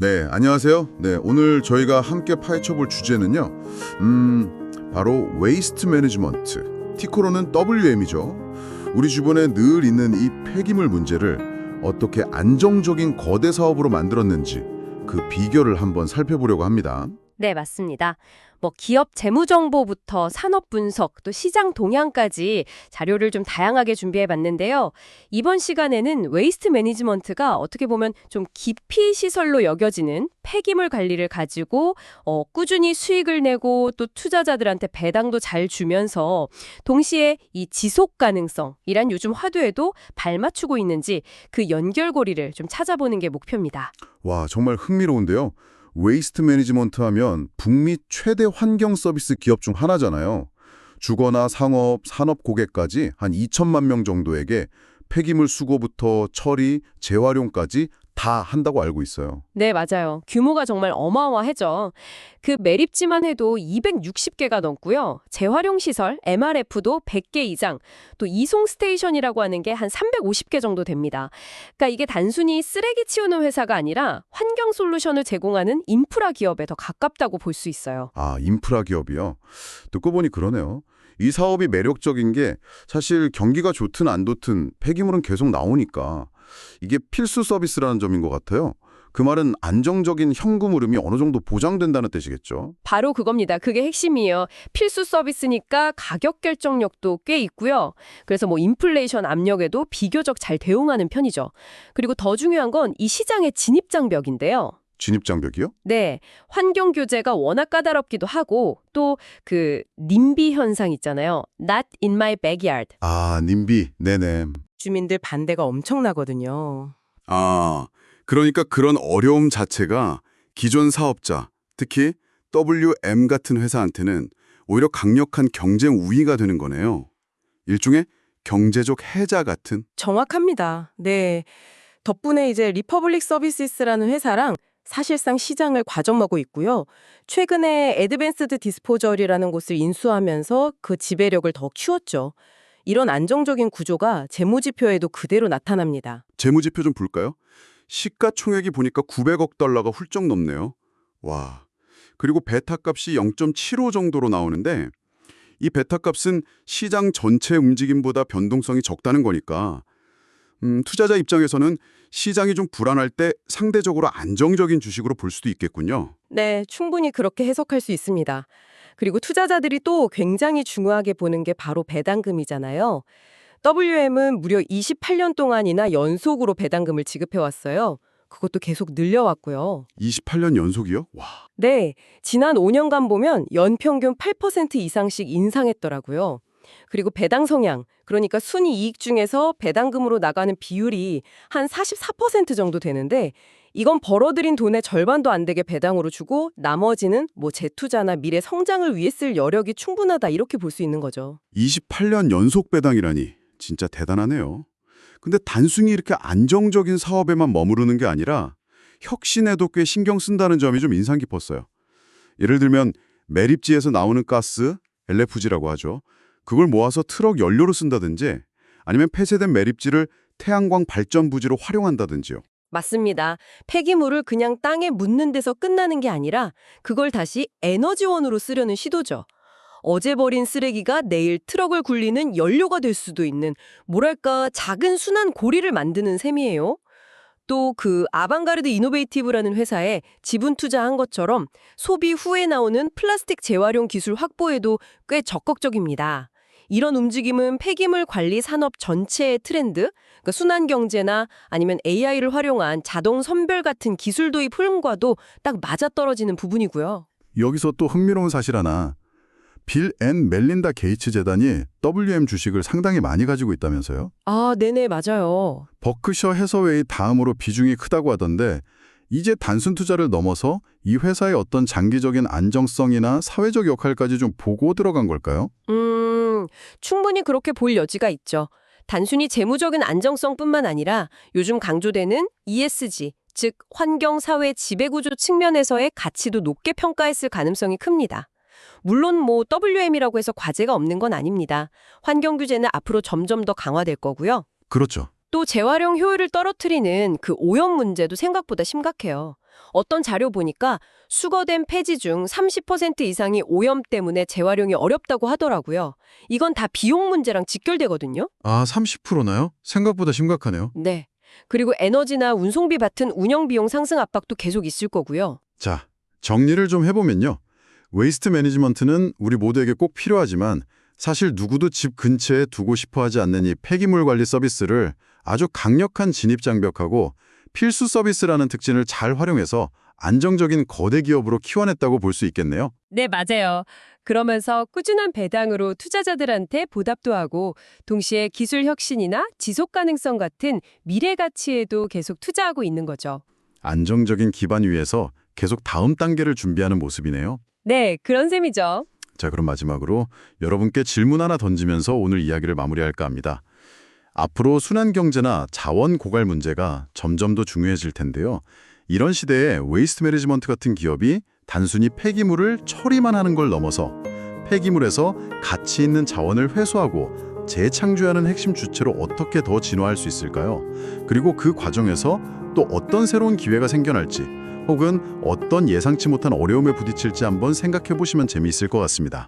네, 안녕하세요. 네, 오늘 저희가 함께 파헤쳐볼 주제는요. 바로 웨이스트 매니지먼트, 티코로는 WM이죠. 우리 주변에 늘 있는 이 폐기물 문제를 어떻게 안정적인 거대 사업으로 만들었는지 그 비결을 한번 살펴보려고 합니다. 네, 맞습니다. 기업 재무 정보부터 산업 분석, 또 시장 동향까지 자료를 좀 다양하게 준비해 봤는데요. 이번 시간에는 웨이스트 매니지먼트가 어떻게 보면 좀 기피 시설로 여겨지는 폐기물 관리를 가지고 꾸준히 수익을 내고 또 투자자들한테 배당도 잘 주면서 동시에 이 지속 가능성이란 요즘 화두에도 발맞추고 있는지 그 연결고리를 좀 찾아보는 게 목표입니다. 와, 정말 흥미로운데요. 웨이스트 매니지먼트 하면 북미 최대 환경 서비스 기업 중 하나잖아요. 주거나 상업, 산업 고객까지 한 2천만 명 정도에게 폐기물 수거부터 처리, 재활용까지 다 한다고 알고 있어요. 네, 맞아요. 규모가 정말 어마어마하죠. 그 매립지만 해도 260개가 넘고요. 재활용 시설, MRF도 100개 이상, 또 이송 스테이션이라고 하는 게 한 350개 정도 됩니다. 그러니까 이게 단순히 쓰레기 치우는 회사가 아니라 환경 솔루션을 제공하는 인프라 기업에 더 가깝다고 볼 수 있어요. 아, 인프라 기업이요? 듣고 보니 그러네요. 이 사업이 매력적인 게 사실 경기가 좋든 안 좋든 폐기물은 계속 나오니까 이게 필수 서비스라는 점인 것 같아요. 그 말은 안정적인 현금 흐름이 어느 정도 보장된다는 뜻이겠죠. 바로 그겁니다. 그게 핵심이에요. 필수 서비스니까 가격 결정력도 꽤 있고요. 그래서 인플레이션 압력에도 비교적 잘 대응하는 편이죠. 그리고 더 중요한 건 이 시장의 진입장벽인데요. 진입장벽이요? 네, 환경 규제가 워낙 까다롭기도 하고 또 그 님비 현상 있잖아요. Not in my backyard. 아, 님비. 네네. 주민들 반대가 엄청나거든요. 아, 그러니까 그런 어려움 자체가 기존 사업자, 특히 WM 같은 회사한테는 오히려 강력한 경쟁 우위가 되는 거네요. 일종의 경제적 해자 같은. 정확합니다. 네. 덕분에 이제 리퍼블릭 서비스라는 회사랑 사실상 시장을 과점하고 있고요. 최근에 애드밴스드 디스포절이라는 곳을 인수하면서 그 지배력을 더 키웠죠. 이런 안정적인 구조가 재무지표에도 그대로 나타납니다. 재무지표 좀 볼까요? 시가총액이 보니까 900억 달러가 훌쩍 넘네요. 와. 그리고 베타값이 0.75 정도로 나오는데 이 베타값은 시장 전체 움직임보다 변동성이 적다는 거니까 투자자 입장에서는 시장이 좀 불안할 때 상대적으로 안정적인 주식으로 볼 수도 있겠군요. 네, 충분히 그렇게 해석할 수 있습니다. 그리고 투자자들이 또 굉장히 중요하게 보는 게 바로 배당금이잖아요. WM은 무려 28년 동안이나 연속으로 배당금을 지급해왔어요. 그것도 계속 늘려왔고요. 28년 연속이요? 와. 네, 지난 5년간 보면 연평균 8% 이상씩 인상했더라고요. 그리고 배당 성향, 그러니까 순이 이익 중에서 배당금으로 나가는 비율이 한 44% 정도 되는데 이건 벌어들인 돈의 절반도 안 되게 배당으로 주고 나머지는 재투자나 미래 성장을 위해 쓸 여력이 충분하다 이렇게 볼 수 있는 거죠. 28년 연속 배당이라니 진짜 대단하네요. 근데 단순히 이렇게 안정적인 사업에만 머무르는 게 아니라 혁신에도 꽤 신경 쓴다는 점이 좀 인상 깊었어요. 예를 들면 매립지에서 나오는 가스, LFG라고 하죠. 그걸 모아서 트럭 연료로 쓴다든지 아니면 폐쇄된 매립지를 태양광 발전 부지로 활용한다든지요. 맞습니다. 폐기물을 그냥 땅에 묻는 데서 끝나는 게 아니라 그걸 다시 에너지원으로 쓰려는 시도죠. 어제 버린 쓰레기가 내일 트럭을 굴리는 연료가 될 수도 있는 뭐랄까 작은 순환 고리를 만드는 셈이에요. 또 그 아방가르드 이노베이티브라는 회사에 지분 투자한 것처럼 소비 후에 나오는 플라스틱 재활용 기술 확보에도 꽤 적극적입니다. 이런 움직임은 폐기물 관리 산업 전체의 트렌드, 그러니까 순환 경제나 아니면 AI를 활용한 자동 선별 같은 기술 도입 흐름과도 딱 맞아떨어지는 부분이고요. 여기서 또 흥미로운 사실 하나. 빌 앤 멜린다 게이츠 재단이 WM 주식을 상당히 많이 가지고 있다면서요? 아, 네네, 맞아요. 버크셔 해서웨이 다음으로 비중이 크다고 하던데 이제 단순 투자를 넘어서 이 회사의 어떤 장기적인 안정성이나 사회적 역할까지 좀 보고 들어간 걸까요? 충분히 그렇게 볼 여지가 있죠. 단순히 재무적인 안정성뿐만 아니라 요즘 강조되는 ESG, 즉 환경, 사회, 지배구조 측면에서의 가치도 높게 평가했을 가능성이 큽니다. 물론 WM이라고 해서 과제가 없는 건 아닙니다. 환경 규제는 앞으로 점점 더 강화될 거고요. 그렇죠. 또 재활용 효율을 떨어뜨리는 그 오염 문제도 생각보다 심각해요. 어떤 자료 보니까 수거된 폐지 중 30% 이상이 오염 때문에 재활용이 어렵다고 하더라고요. 이건 다 비용 문제랑 직결되거든요. 아, 30%나요? 생각보다 심각하네요. 네. 그리고 에너지나 운송비 같은 운영 비용 상승 압박도 계속 있을 거고요. 자, 정리를 좀 해보면요. 웨이스트 매니지먼트는 우리 모두에게 꼭 필요하지만 사실 누구도 집 근처에 두고 싶어 하지 않는 이 폐기물 관리 서비스를 아주 강력한 진입장벽하고 필수 서비스라는 특징을 잘 활용해서 안정적인 거대 기업으로 키워냈다고 볼 수 있겠네요. 네, 맞아요. 그러면서 꾸준한 배당으로 투자자들한테 보답도 하고 동시에 기술 혁신이나 지속 가능성 같은 미래 가치에도 계속 투자하고 있는 거죠. 안정적인 기반 위에서 계속 다음 단계를 준비하는 모습이네요. 네, 그런 셈이죠. 자, 그럼 마지막으로 여러분께 질문 하나 던지면서 오늘 이야기를 마무리할까 합니다. 앞으로 순환경제나 자원 고갈 문제가 점점 더 중요해질 텐데요. 이런 시대에 웨이스트 매니지먼트 같은 기업이 단순히 폐기물을 처리만 하는 걸 넘어서 폐기물에서 가치 있는 자원을 회수하고 재창조하는 핵심 주체로 어떻게 더 진화할 수 있을까요? 그리고 그 과정에서 또 어떤 새로운 기회가 생겨날지 혹은 어떤 예상치 못한 어려움에 부딪힐지 한번 생각해 보시면 재미있을 것 같습니다.